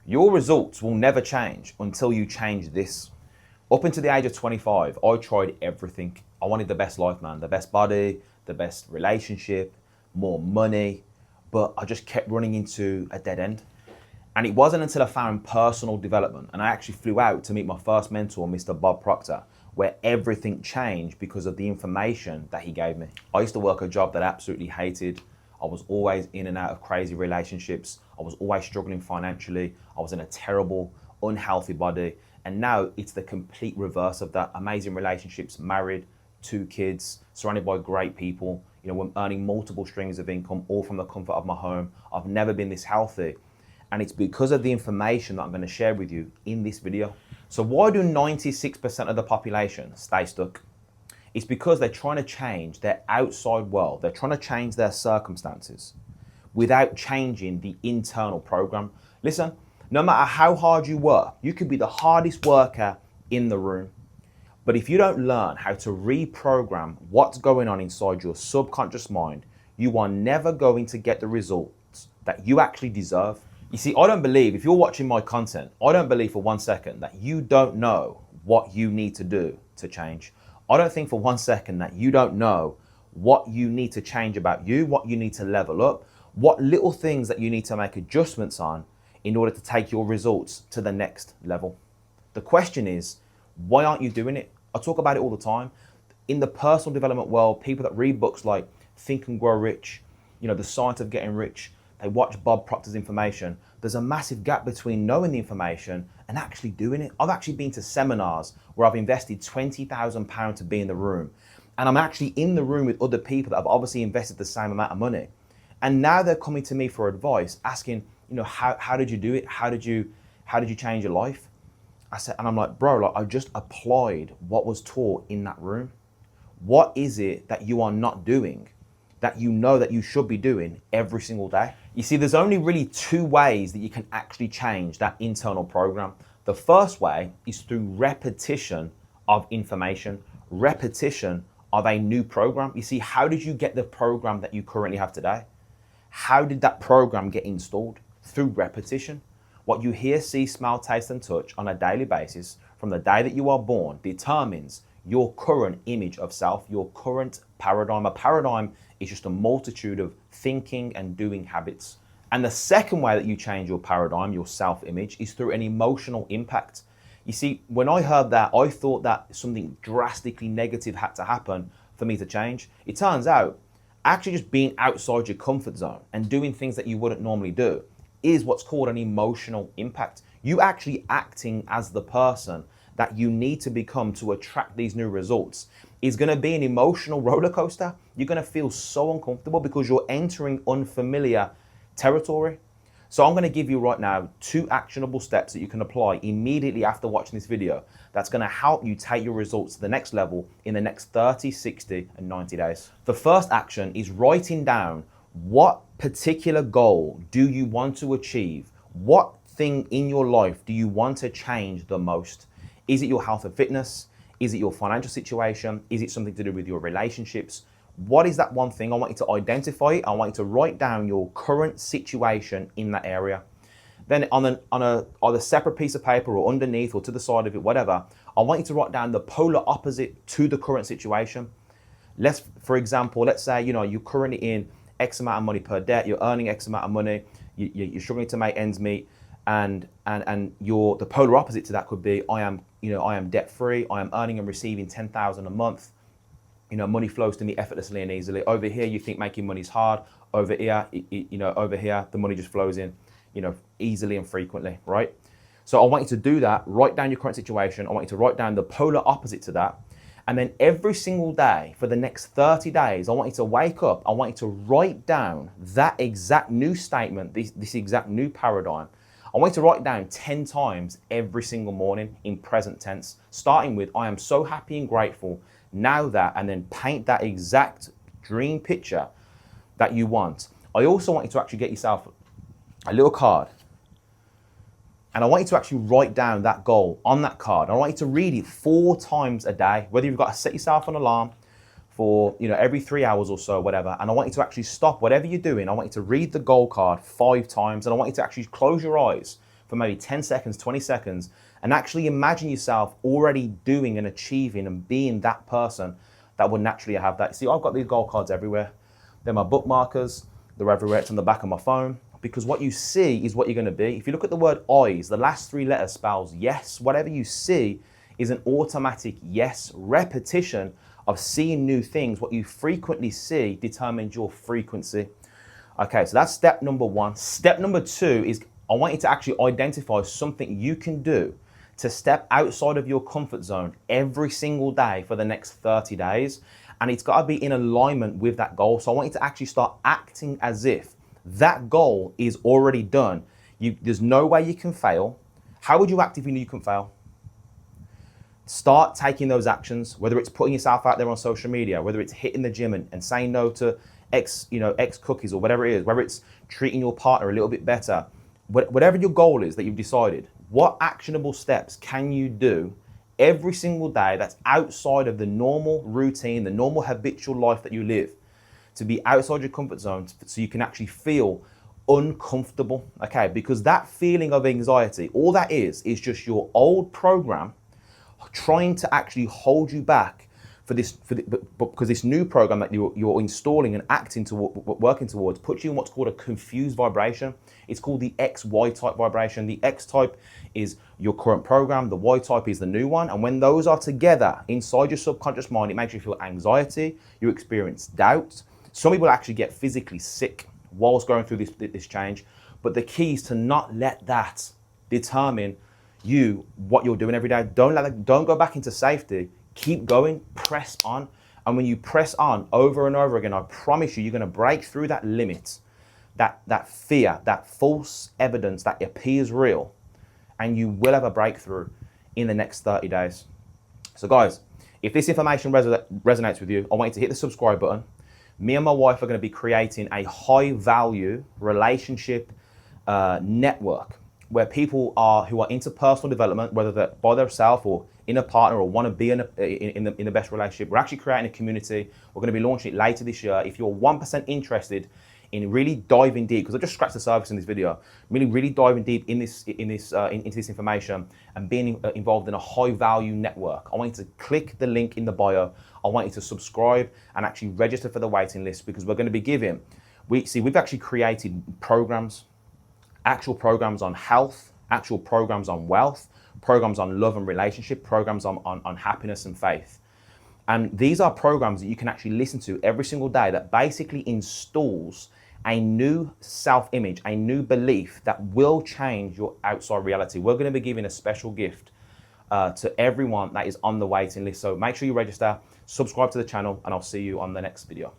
Your results will never change until you change this. Up until the age of 25, I tried everything. I wanted the best life, man, the best body, the best relationship, more money, but I just kept running into a dead end. And it wasn't until I found personal development and I actually flew out to meet my first mentor, Mr. Bob Proctor, where everything changed because of the information that he gave me. I used to work a job that I absolutely hated. I was always in and out of crazy relationships. I was always struggling financially. I was in a terrible, unhealthy body. And now it's the complete reverse of that. Amazing relationships, married, 2 kids, surrounded by great people. You know, I'm earning multiple streams of income, all from the comfort of my home. I've never been this healthy. And it's because of the information that I'm going to share with you in this video. So why do 96% of the population stay stuck? It's because they're trying to change their outside world. They're trying to change their circumstances without changing the internal program. Listen, no matter how hard you work, you could be the hardest worker in the room. But if you don't learn how to reprogram what's going on inside your subconscious mind, you are never going to get the results that you actually deserve. You see, I don't believe, if you're watching my content, I don't believe for 1 second that you don't know what you need to do to change. I don't think for 1 second that you don't know what you need to change about you, what you need to level up, what little things that you need to make adjustments on in order to take your results to the next level. The question is, why aren't you doing it? I talk about it all the time. In the personal development world, people that read books like Think and Grow Rich, you know, The Science of Getting Rich, they watch Bob Proctor's information. There's a massive gap between knowing the information and actually doing it. I've actually been to seminars where I've invested £20,000 to be in the room. And I'm actually in the room with other people that have obviously invested the same amount of money. And now they're coming to me for advice, asking, you know, how did you do it? How did you change your life? I said, and I'm like, bro, like I just applied what was taught in that room. What is it that you are not doing that you know that you should be doing every single day? You see, there's only really 2 ways that you can actually change that internal program. The first way is through repetition of information, repetition of a new program. You see, how did you get the program that you currently have today? How did that program get installed? Through repetition. What you hear, see, smell, taste, and touch on a daily basis from the day that you are born determines your current image of self, your current paradigm. A paradigm is just a multitude of thinking and doing habits. And the second way that you change your paradigm, your self-image, is through an emotional impact. You see, when I heard that, I thought that something drastically negative had to happen for me to change. It turns out, actually just being outside your comfort zone and doing things that you wouldn't normally do is what's called an emotional impact. You actually acting as the person that you need to become to attract these new results is going to be an emotional roller coaster. You're going to feel so uncomfortable because you're entering unfamiliar territory. So I'm going to give you right now 2 actionable steps that you can apply immediately after watching this video that's going to help you take your results to the next level in the next 30, 60, and 90 days. The first action is writing down what particular goal do you want to achieve? What thing in your life do you want to change the most? Is it your health and fitness? Is it your financial situation? Is it something to do with your relationships? What is that one thing? I want you to identify it. I want you to write down your current situation in that area. Then on a either separate piece of paper or underneath or to the side of it, whatever, I want you to write down the polar opposite to the current situation. For example, let's say, you know, you're currently in X amount of money per debt, you're earning X amount of money, you're struggling to make ends meet, and the polar opposite to that could be I am debt free, I am earning and receiving 10,000 a month. You know, money flows to me effortlessly and easily. Over here, you think making money is hard. Over here, over here, the money just flows in, you know, easily and frequently, right? So I want you to do that. Write down your current situation. I want you to write down the polar opposite to that. And then every single day for the next 30 days, I want you to wake up. I want you to write down that exact new statement, this exact new paradigm. I want you to write it down 10 times every single morning in present tense, starting with, I am so happy and grateful now that, and then paint that exact dream picture that you want. I also want you to actually get yourself a little card. And I want you to actually write down that goal on that card. I want you to read it 4 times a day, whether you've got to set yourself an alarm for, you know, every 3 hours or so, whatever. And I want you to actually stop whatever you're doing. I want you to read the goal card 5 times. And I want you to actually close your eyes for for maybe 10 seconds, 20 seconds, and actually imagine yourself already doing and achieving and being that person that would naturally have that. See, I've got these goal cards everywhere. They're my bookmarkers. They're everywhere. It's on the back of my phone. Because what you see is what you're going to be. If you look at the word eyes, the last 3 letters spells yes. Whatever you see is an automatic yes. Repetition of seeing new things. What you frequently see determines your frequency. Okay, so that's step number 1. Step number 2 is I want you to actually identify something you can do to step outside of your comfort zone every single day for the next 30 days. And it's got to be in alignment with that goal. So I want you to actually start acting as if that goal is already done. There's no way you can fail. How would you act if you knew you couldn't fail? Start taking those actions, whether it's putting yourself out there on social media, whether it's hitting the gym and saying no to X cookies or whatever it is, whether it's treating your partner a little bit better. Whatever your goal is that you've decided, what actionable steps can you do every single day that's outside of the normal routine, the normal habitual life that you live, to be outside your comfort zone so you can actually feel uncomfortable, okay? Because that feeling of anxiety, all that is just your old program trying to actually hold you back because this new program that you're installing and acting to working towards puts you in what's called a confused vibration. It's called the XY type vibration. The X type is your current program. The Y type is the new one. And when those are together inside your subconscious mind, it makes you feel anxiety. You experience doubt. Some people actually get physically sick whilst going through this change. But the key is to not let that determine what you're doing every day. Don't go back into safety. Keep going, press on. And when you press on over and over again, I promise you're going to break through that limit, that fear, that false evidence that appears real, and you will have a breakthrough in the next 30 days. So guys, if this information resonates with you, I want you to hit the subscribe button. Me and my wife are going to be creating a high value relationship network where people who are into personal development, whether they're by themselves or in a partner or want to be in the best relationship. We're actually creating a community. We're going to be launching it later this year. If you're 1% interested in really diving deep, because I just scratched the surface in this video, really diving deep into this information and being involved in a high value network, I want you to click the link in the bio. I want you to subscribe and actually register for the waiting list, because we're going to be giving, we've actually created programs, actual programs on health, actual programs on wealth, programs on love and relationship, programs on happiness and faith. And these are programs that you can actually listen to every single day that basically installs a new self-image, a new belief that will change your outside reality. We're going to be giving a special gift to everyone that is on the waiting list. So make sure you register, subscribe to the channel, and I'll see you on the next video.